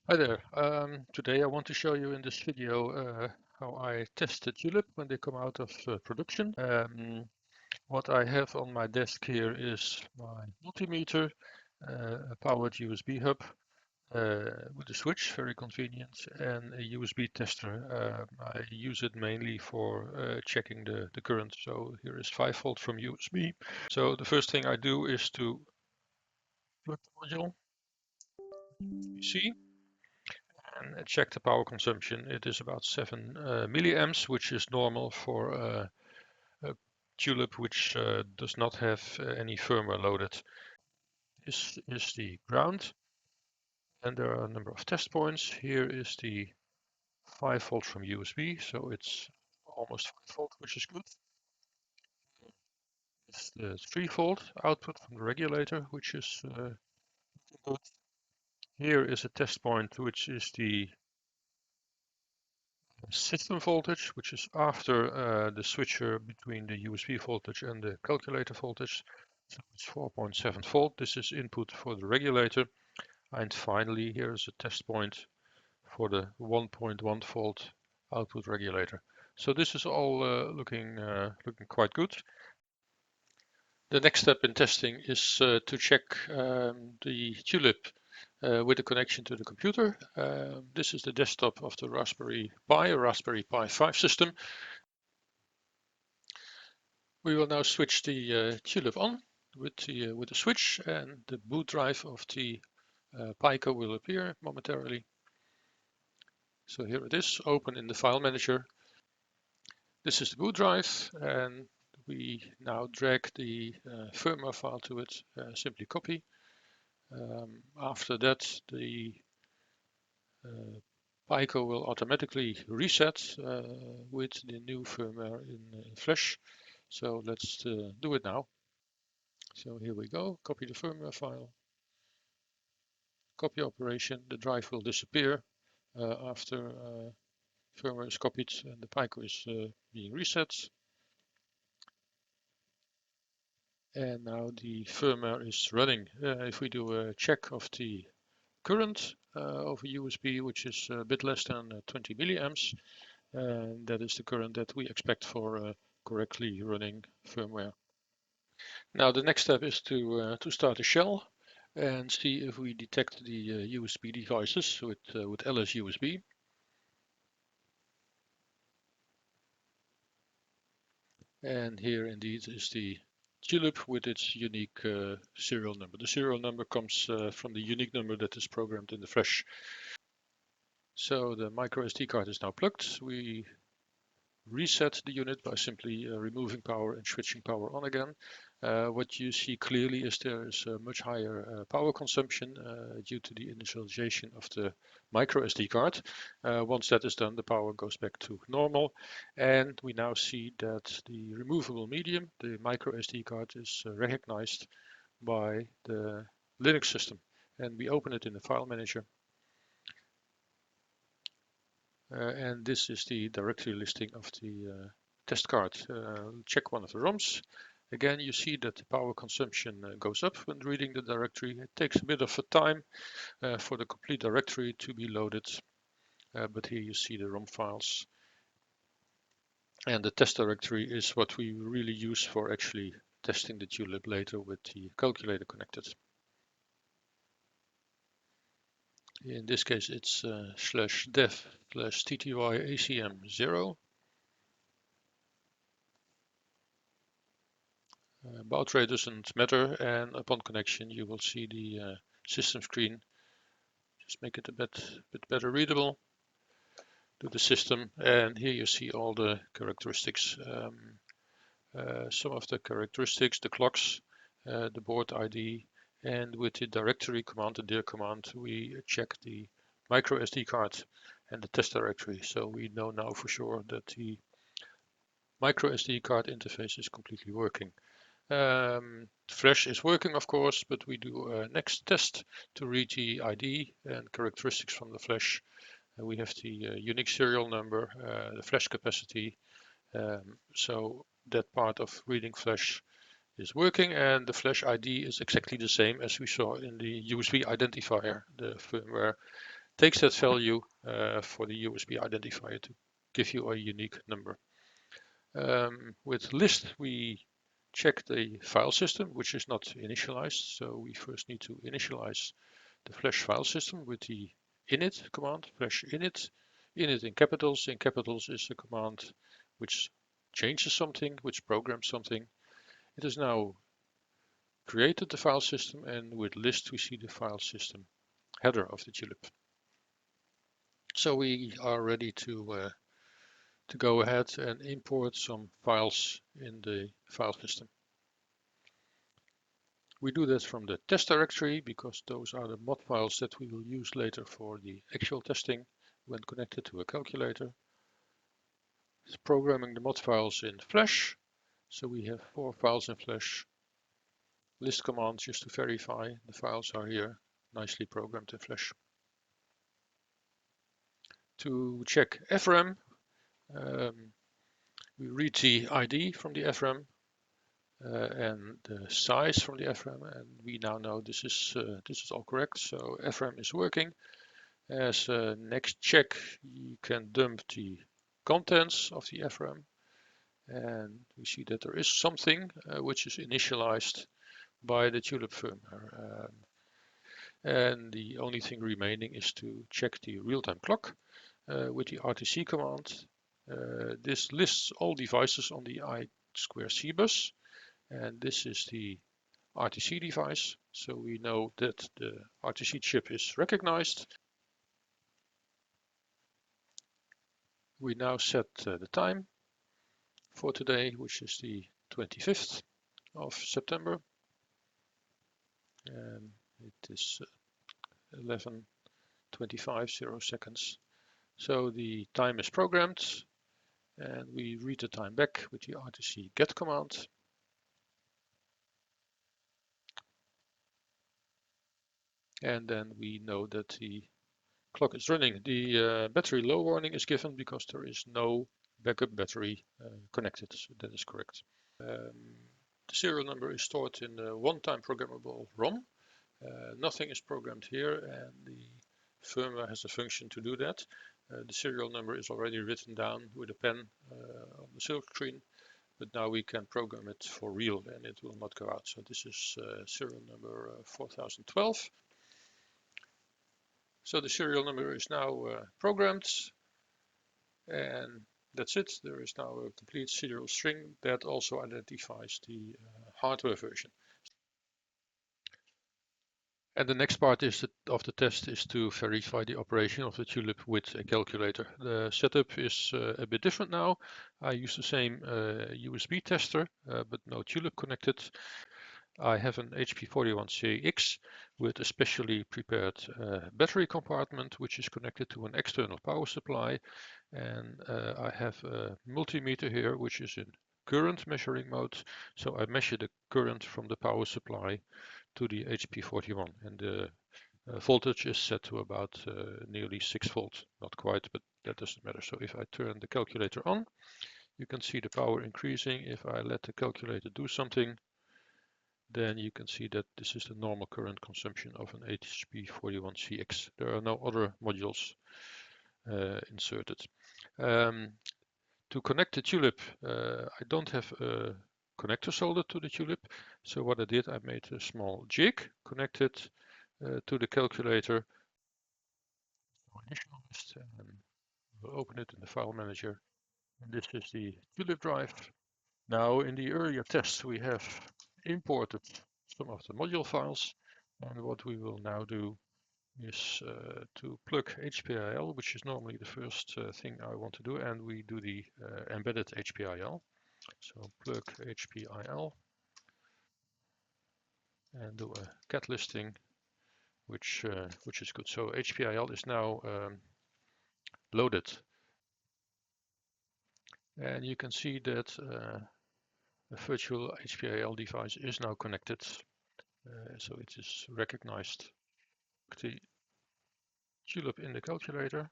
Hi there. Today I want to show you in this video how I test the TULIP when they come out of production. What I have on my desk here is my multimeter, a powered USB hub with a switch, very convenient, and a USB tester. I use it mainly for checking the current. So here is 5 volt from USB. So the first thing I do is to plug the module, you see, and check the power consumption. It is about 7 milliamps, which is normal for a Tulip which does not have any firmware loaded. This is the ground, and there are a number of test points. Here is the 5 volt from USB, so it's almost 5 volt, which is good. It's the 3 volt output from the regulator, which is good. Here is a test point, which is the system voltage, which is after the switcher between the USB voltage and the calculator voltage. So it's 4.7 volt. This is input for the regulator. And finally, here is a test point for the 1.1 volt output regulator. So this is all looking quite good. The next step in testing is to check the TULIP with a connection to the computer. This is the desktop of the Raspberry Pi, a Raspberry Pi 5 system. We will now switch the TULIP on with the switch, and the boot drive of the Pico will appear momentarily. So here it is, open in the file manager. This is the boot drive, and we now drag the firmware file to it. Simply copy. After that, the Pico will automatically reset with the new firmware in Flash. So let's do it now. So here we go, copy the firmware file, copy operation, the drive will disappear after firmware is copied and the Pico is being reset. And now the firmware is running. If we do a check of the current over USB, which is a bit less than 20 milliamps, and that is the current that we expect for correctly running firmware. Now the next step is to start a shell and see if we detect the USB devices with LS USB. And here indeed is the TULIP with its unique serial number. The serial number comes from the unique number that is programmed in the Flash. So the micro SD card is now plugged. We reset the unit by simply removing power and switching power on again. What you see clearly is there is a much higher power consumption due to the initialization of the micro SD card. Once that is done, the power goes back to normal, and we now see that the removable medium, the micro SD card, is recognized by the Linux system, and we open it in the file manager. And this is the directory listing of the test card. Check one of the ROMs. Again, you see that the power consumption goes up when reading the directory. It takes a bit of a time for the complete directory to be loaded, but here you see the ROM files. And the test directory is what we really use for actually testing the TULIP later with the calculator connected. In this case, it's /dev/tty-acm0. Baud rate doesn't matter, and upon connection you will see the system screen. Just make it a bit better readable to the system, and here you see all the characteristics. Some of the characteristics, the clocks, the board ID, and with the directory command, the dir command, we check the micro SD card and the test directory. So we know now for sure that the micro SD card interface is completely working. Flash is working, of course, but we do a next test to read the ID and characteristics from the Flash. We have the unique serial number, the Flash capacity. So that part of reading Flash is working, and the Flash ID is exactly the same as we saw in the USB identifier, the firmware takes that value for the USB identifier to give you a unique number. With list, we check the file system, which is not initialized. So we first need to initialize the flash file system with the init command, flash init. Init in capitals. In capitals is the command which changes something, which programs something. It has now created the file system, and with list we see the file system header of the TULIP. So we are ready to go ahead and import some files in the file system. We do that from the test directory because those are the mod files that we will use later for the actual testing when connected to a calculator. It's programming the mod files in Flash. So we have 4 files in Flash. List command just to verify the files are here, nicely programmed in Flash. To check FRAM, we read the ID from the FRAM and the size from the FRAM, and we now know this is all correct. So FRAM is working. As a next check, you can dump the contents of the FRAM, and we see that there is something which is initialized by the TULIP firmware. And the only thing remaining is to check the real-time clock with the RTC command. This lists all devices on the I2C bus, and this is the RTC device. So we know that the RTC chip is recognized. We now set the time for today, which is the 25th of September. And it is 11:25, 0 seconds. So the time is programmed, and we read the time back with the RTC get command. And then we know that the clock is running. The battery low warning is given because there is no backup battery connected. So that is correct. The serial number is stored in a one-time programmable ROM. Nothing is programmed here, and the firmware has a function to do that. The serial number is already written down with a pen on the silk screen, but now we can program it for real and it will not go out. So this is serial number 4012. So the serial number is now programmed, and that's it. There is now a complete serial string that also identifies the hardware version. And the next part of the test is to verify the operation of the TULIP with a calculator. The setup is a bit different now. I use the same USB tester, but no TULIP connected. I have an HP41CX with a specially prepared battery compartment, which is connected to an external power supply. And I have a multimeter here, which is in current measuring mode. So I measure the current from the power supply to the HP41, and the voltage is set to about nearly 6 volts, not quite, but that doesn't matter. So if I turn the calculator on, you can see the power increasing. If I let the calculator do something, then you can see that this is the normal current consumption of an HP41CX. There are no other modules inserted. To connect the TULIP, I don't have a connector soldered to the TULIP. So what I did, I made a small jig connected to the calculator. Initialized, and we'll open it in the file manager. And this is the TULIP drive. Now in the earlier tests, we have imported some of the module files. And what we will now do is to plug HPIL, which is normally the first thing I want to do, and we do the embedded HPIL. So plug HPIL and do a cat listing, which is good. So HPIL is now loaded, and you can see that a virtual HPIL device is now connected. So it is recognized the TULIP in the calculator,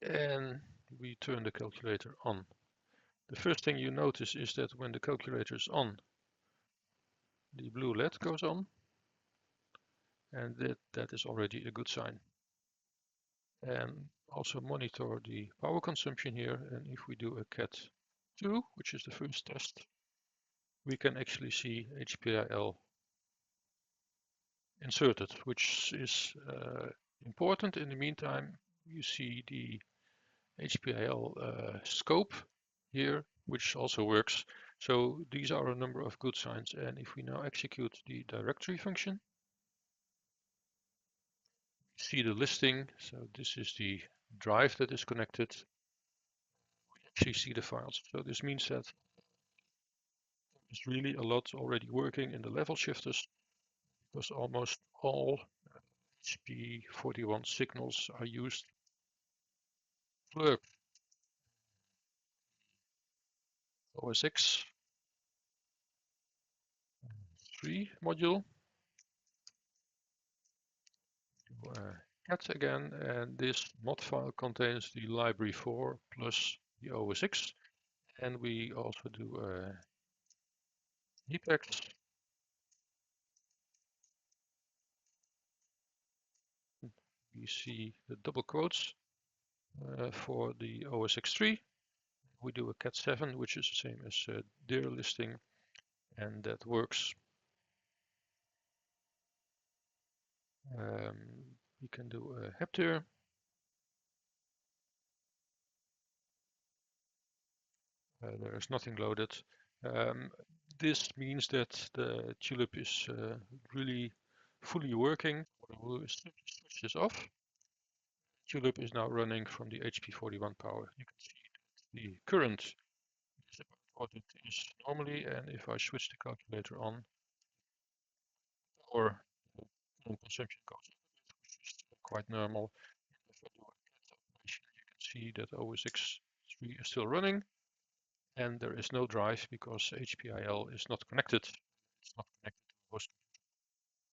and we turn the calculator on. The first thing you notice is that when the calculator is on, the blue LED goes on, and that is already a good sign. And also monitor the power consumption here, and if we do a cat2, which is the first test, we can actually see HPIL inserted, which is important. In the meantime, you see the HPIL scope here, which also works. So these are a number of good signs. And if we now execute the directory function, see the listing. So this is the drive that is connected. We actually see the files. So this means that there's really a lot already working in the level shifters, because almost all HP41 signals are used. Plug OS X 3 module, cat again, and this mod file contains the library 4 plus the OS X, and we also do heapex. We see the double quotes for the OS X3. We do a cat7, which is the same as their listing, and that works. We can do a heptir. There is nothing loaded. This means that the TULIP is really fully working. We'll switch this off. TULIP is now running from the HP41 power. You can see the current is about what it is normally, and if I switch the calculator on, our current consumption goes up, which is quite normal. If I do a cat operation, you can see that OS X3 is still running, and there is no drive because HPIL is not connected. It's not connected to host